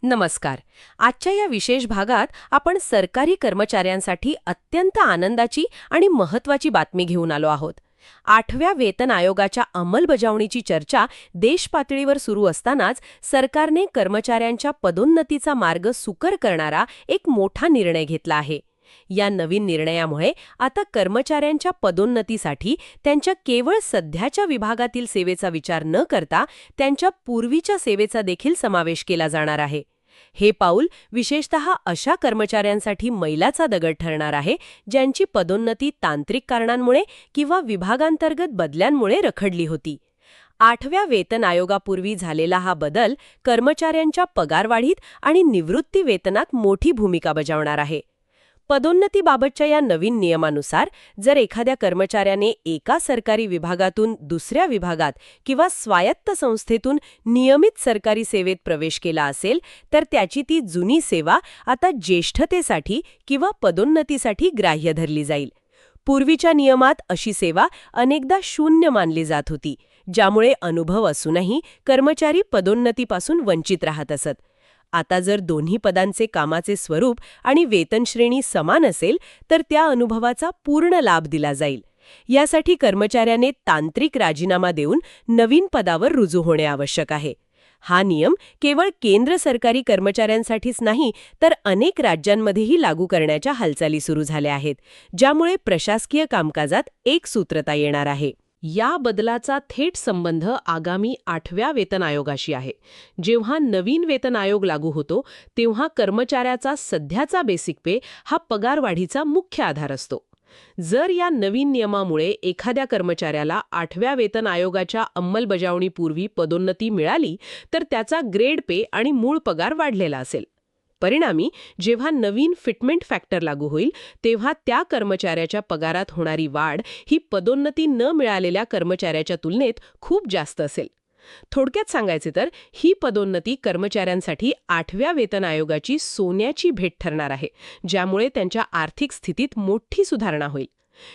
नमस्कार. आजच्या या विशेष भागात आपण सरकारी कर्मचाऱ्यांसाठी अत्यंत आनंदाची आणि महत्त्वाची बातमी घेऊन आलो आहोत. 8व्या वेतन आयोगाच्या अंमलबजावणीची चर्चा देशपातळीवर सुरू असतानाच सरकारने कर्मचाऱ्यांच्या पदोन्नतीचा मार्ग सुकर करणारा एक मोठा निर्णय घेतला आहे. या नवीन निर्णयामुळे आता कर्मचाऱ्यांच्या पदोन्नतीसाठी त्यांच्या केवळ सध्याच्या विभागातील सेवेचा विचार न करता त्यांच्या पूर्वीच्या सेवेचा देखील समावेश केला जाणार आहे. हे पाऊल विशेषतः अशा कर्मचाऱ्यांसाठी मैलाचा दगड ठरणार आहे ज्यांची पदोन्नती तांत्रिक कारणांमुळे किंवा विभागांतर्गत बदल्यांमुळे रखडली होती. 8व्या वेतन आयोगापूर्वी झालेला हा बदल कर्मचाऱ्यांच्या पगारवाढीत आणि निवृत्ती वेतनात मोठी भूमिका बजावणार आहे. पदोन्नतीबाबतच्या या नवीन नियमानुसार जर एखाद्या कर्मचाऱ्याने एका सरकारी विभागातून दुसऱ्या विभागात किंवा स्वायत्त संस्थेतून नियमित सरकारी सेवेत प्रवेश केला असेल तर त्याची ती जुनी सेवा आता ज्येष्ठतेसाठी किंवा पदोन्नतीसाठी ग्राह्य धरली जाईल. पूर्वीच्या नियमात अशी सेवा अनेकदा शून्य मानली जात होती, ज्यामुळे अनुभव असूनही कर्मचारी पदोन्नतीपासून वंचित राहत असत. आता जर दोन्ही पदांचे कामाचे स्वरूप आणि वेतनश्रेणी समान असेल तर त्या अनुभवाचा पूर्ण लाभ दिला जाईल. यासाठी कर्मचाऱ्याने तांत्रिक राजीनामा देऊन नवीन पदावर रुजू होणे आवश्यक आहे. हा नियम केवळ केंद्र सरकारी कर्मचाऱ्यांसाठीच नाही तर अनेक राज्यांमध्येही लागू करण्याच्या हालचाली सुरू झाल्या आहेत, ज्यामुळे प्रशासकीय कामकाजात एकसूत्रता येणार आहे. या बदलाचा थेट संबंध आगामी 8व्या वेतन आयोगाशी आहे. जेव्हा नवीन वेतन आयोग लागू होतो तेव्हा कर्मचाऱ्याचा सध्याचा बेसिक पे हा पगारवाढीचा मुख्य आधार असतो. जर या नवीन नियमामुळे एखाद्या कर्मचाऱ्याला 8व्या वेतन आयोगाच्या अंमलबजावणीपूर्वी पदोन्नती मिळाली तर त्याचा ग्रेड पे आणि मूळ पगार वाढलेला असेल. परिणामी जेव्हा नवीन फिटमेंट फॅक्टर लागू होईल तेव्हा त्या कर्मचाऱ्याच्या पगारात होणारी वाढ ही पदोन्नती न मिळालेल्या कर्मचाऱ्याच्या तुलनेत खूप जास्त असेल. थोडक्यात सांगायचे तर ही पदोन्नती कर्मचाऱ्यांसाठी 8व्या वेतन आयोगाची सोन्याची भेट ठरणार आहे, ज्यामुळे त्यांच्या आर्थिक स्थितीत मोठी सुधारणा होईल.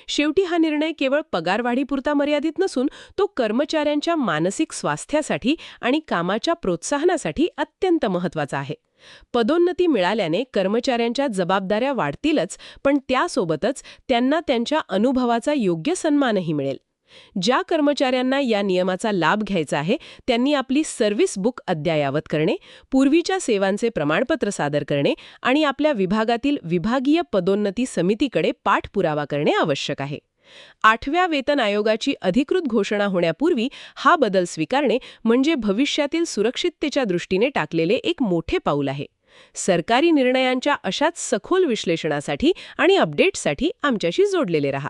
शेवटी हा निर्णय केवळ पगारवाढीपुरता मर्यादित नसून तो कर्मचाऱ्यांच्या मानसिक स्वास्थ्यासाठी आणि कामाच्या प्रोत्साहनासाठी अत्यंत महत्त्वाचा आहे. पदोन्नती मिळाल्याने कर्मचाऱ्यांच्या जबाबदाऱ्या वाढतीलच, पण त्यासोबतच त्यांना त्यांच्या अनुभवाचा योग्य सन्मानही मिळेल. ज्या कर्मचाऱ्यांना या नियमाचा लाभ घ्यायचा आहे त्यांनी आपली सर्व्हिस बुक अद्ययावत करणे, पूर्वीच्या सेवांचे प्रमाणपत्र सादर करणे आणि आपल्या विभागातील विभागीय पदोन्नती समितीकडे पाठपुरावा करणे आवश्यक आहे. 8व्या वेतन आयोगाची अधिकृत घोषणा होण्यापूर्वी हा बदल स्वीकारणे म्हणजे भविष्यातील सुरक्षिततेच्या दृष्टीने टाकलेले एक मोठे पाऊल आहे. सरकारी निर्णयांच्या अशाच सखोल विश्लेषणासाठी आणि अपडेट्ससाठी आमच्याशी जोडलेले रहा.